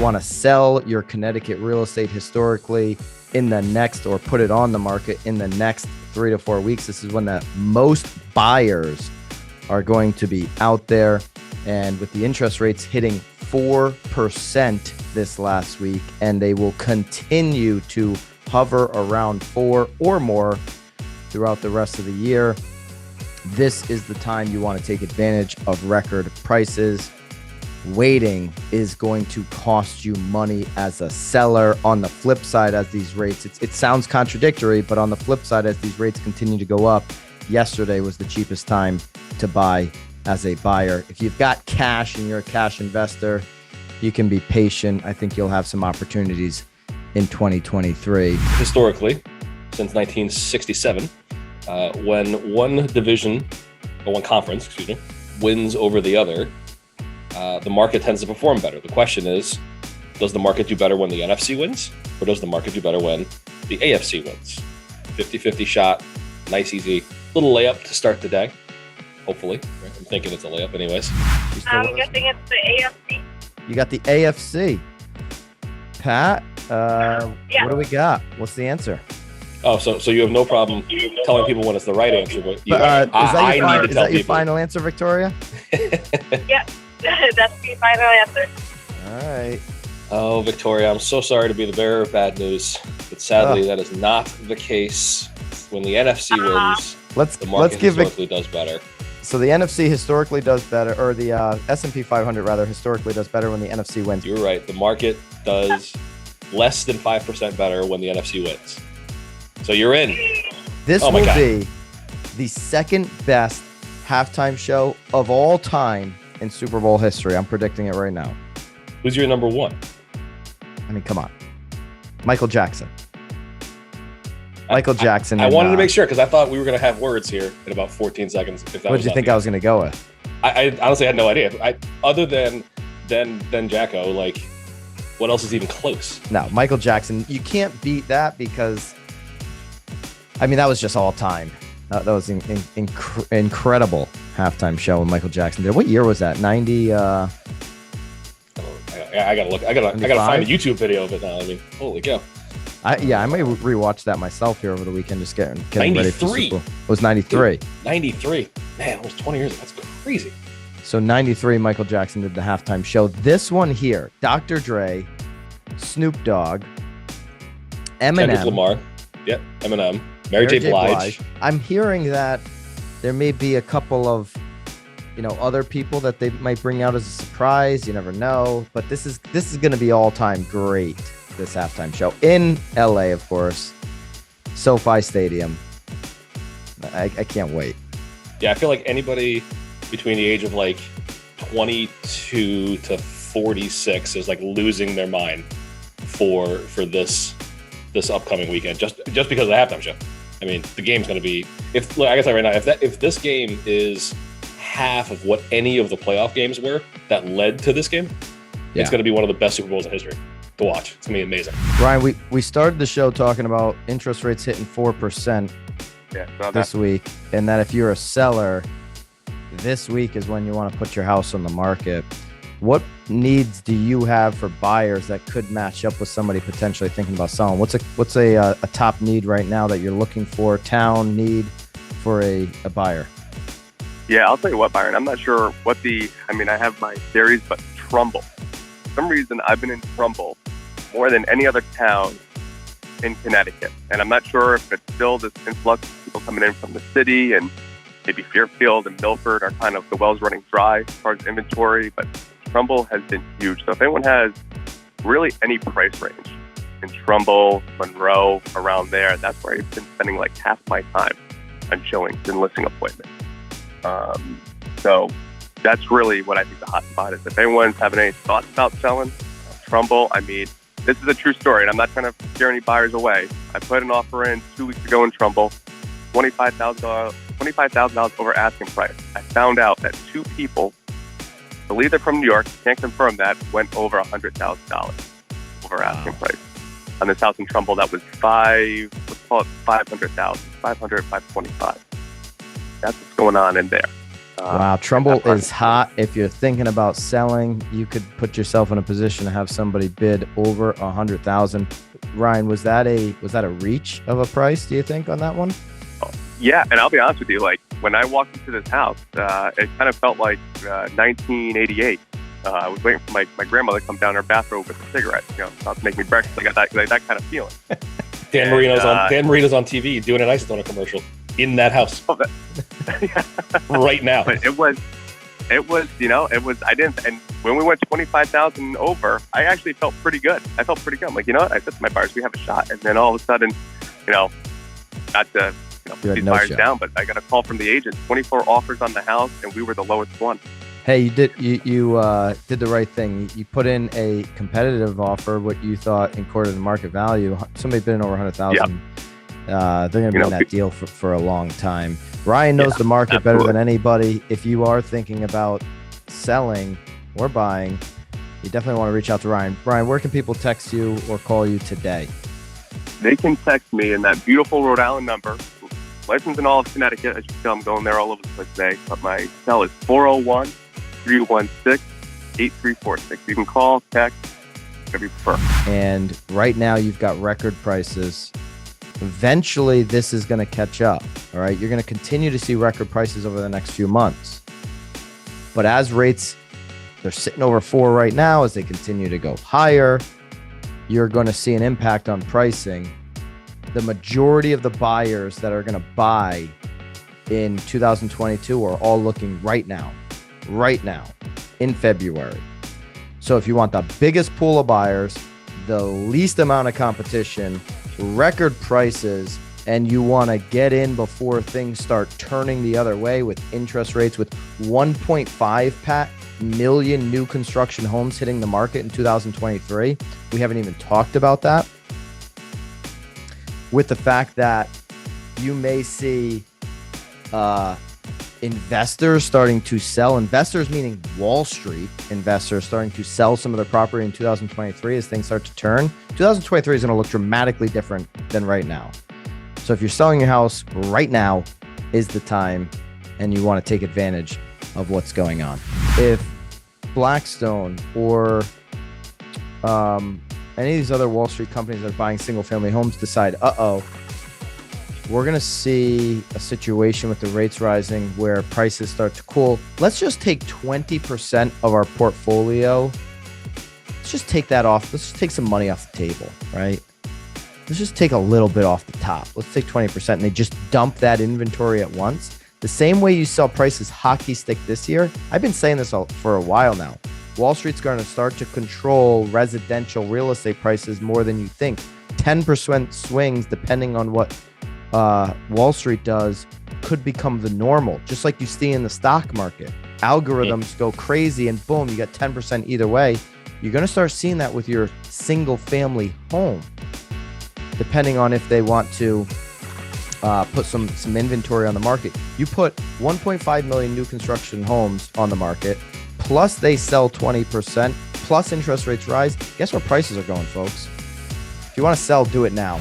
want to sell your Connecticut real estate historically in the next, or put it on the market in the next 3 to 4 weeks, this is when the most buyers are going to be out there. And with the interest rates hitting 4% this last week, and they will continue to hover around 4 or more throughout the rest of the year, this is the time you want to take advantage of record prices. Waiting is going to cost you money as a seller. On the flip side, as these rates, it sounds contradictory, but on the flip side, as these rates continue to go up, yesterday was the cheapest time to buy as a buyer. If you've got cash and you're a cash investor, you can be patient. I think you'll have some opportunities in 2023. Historically, since 1967, when one division, or one conference, wins over the other, the market tends to perform better. The question is, does the market do better when the NFC wins, or does the market do better when the AFC wins? 50-50 shot, nice, easy little layup to start the day, hopefully. Right? I'm thinking it's a layup anyways. I'm guessing it's the AFC. You got the AFC. Pat, Yeah. What do we got? What's the answer? Oh, so you have no problem telling people when it's the right answer, but you, Is I need to tell your people. final answer, Victoria? Yep, that's the final answer. All right. Oh, Victoria, I'm so sorry to be the bearer of bad news, but sadly that is not the case. When the NFC wins, the market historically does better. So the NFC historically does better, or the S&P 500 rather historically does better when the NFC wins. You're right. The market does less than 5% better when the NFC wins. So you're in. This will be the second best halftime show of all time in Super Bowl history. I'm predicting it right now. Who's your number one? I mean, come on. Michael Jackson. Michael Jackson. I wanted to make sure, because I thought we were going to have words here in about 14 seconds. What did you think I was going to go with? I honestly had no idea. Other than Jacko, like, what else is even close? No, Michael Jackson. You can't beat that because, I mean, that was just all time. That was an incredible halftime show when Michael Jackson did. What year was that? 90? I gotta look. I gotta find a YouTube video of it now. I mean, holy cow. I may rewatch that myself here over the weekend, just getting ready for Super Bowl. It was 93. 93. Man, almost 20 years ago. That's crazy. So 93, Michael Jackson did the halftime show. This one here, Dr. Dre, Snoop Dogg, Eminem. Kendrick Lamar. Yep, Eminem. Mary J. Blige. I'm hearing that there may be a couple of, other people that they might bring out as a surprise. You never know. But this is going to be all-time great, this halftime show. In LA, of course. SoFi Stadium. I can't wait. Yeah, I feel like anybody between the age of like 22 to 46 is like losing their mind for this upcoming weekend just because of the halftime show. I mean, the game's going to be, I guess right now, if this game is half of what any of the playoff games were that led to this game, it's going to be one of the best Super Bowls in history to watch. It's going to be amazing. Ryan, we started the show talking about interest rates hitting 4% this week, and that if you're a seller, this week is when you want to put your house on the market. What needs do you have for buyers that could match up with somebody potentially thinking about selling? What's a top need right now that you're looking for, town need for a buyer? Yeah, I'll tell you what, Byron. I'm not sure I have my theories, but Trumbull. For some reason, I've been in Trumbull more than any other town in Connecticut. And I'm not sure if it's still this influx of people coming in from the city, and maybe Fairfield and Milford are kind of the wells running dry as far as inventory, but Trumbull has been huge. So if anyone has really any price range in Trumbull, Monroe, around there, that's where I've been spending like half my time on showings and listing appointments. So that's really what I think the hot spot is. If anyone's having any thoughts about selling, Trumbull, I mean, this is a true story, and I'm not trying to scare any buyers away. I put an offer in 2 weeks ago in Trumbull, $25,000 over asking price. I found out that 2 people, I believe they're from New York, can't confirm that, went over $100,000 over asking price. On this house in Trumbull, that was $500,000, 525. That's what's going on in there. Wow, Trumbull is hot. If you're thinking about selling, you could put yourself in a position to have somebody bid over 100,000. Ryan, was that a reach of a price, do you think, on that one? Yeah, and I'll be honest with you, like when I walked into this house, it kind of felt like 1988. I was waiting for my grandmother to come down her bathrobe with a cigarette, about to make me breakfast. I got that kind of feeling. Dan Marino's on TV doing an ice donut commercial in that house right now. But it was, I didn't, and when we went 25,000 over, I actually felt pretty good. I felt pretty good. I'm like, you know what? I said to my buyers, we have a shot. And then all of a sudden, not to, put these buyers down, but I got a call from the agent, 24 offers on the house, and we were the lowest one. Hey, you did the right thing. You put in a competitive offer, what you thought according to market value. Somebody bid in over 100,000. Yep. They're going to be in that deal for a long time. Ryan knows the market better than anybody. If you are thinking about selling or buying, you definitely want to reach out to Ryan. Ryan, where can people text you or call you today? They can text me in that beautiful Rhode Island number. Licensed in all of Connecticut. As you can tell, I'm going there all over the place today. But my cell is 401-316-8346. You can call, text, whatever you prefer. And right now you've got record prices. Eventually this is going to catch up. All right. You're going to continue to see record prices over the next few months. But as rates, they're sitting over 4 right now, as they continue to go higher, you're going to see an impact on pricing. The majority of the buyers that are going to buy in 2022 are all looking right now in February. So if you want the biggest pool of buyers, the least amount of competition, record prices, and you want to get in before things start turning the other way with interest rates, with 1.5 million new construction homes hitting the market in 2023. We haven't even talked about that. With the fact that you may see investors starting to sell, investors meaning Wall Street investors starting to sell some of their property in 2023 as things start to turn. 2023 is going to look dramatically different than right now. So if you're selling your house right now is the time, and you want to take advantage of what's going on. If Blackstone or any of these other Wall Street companies that are buying single family homes decide, we're going to see a situation with the rates rising where prices start to cool. Let's just take 20% of our portfolio. Let's just take that off. Let's just take some money off the table, right? Let's just take a little bit off the top. Let's take 20% and they just dump that inventory at once. The same way you saw prices hockey stick this year. I've been saying this for a while now. Wall Street's going to start to control residential real estate prices more than you think. 10% swings, depending on what Wall Street does, could become the normal, just like you see in the stock market. Algorithms go crazy and boom, you got 10% either way. You're going to start seeing that with your single family home, depending on if they want to put some inventory on the market. You put 1.5 million new construction homes on the market, plus they sell 20%, plus interest rates rise. Guess where prices are going, folks? If you want to sell, do it now.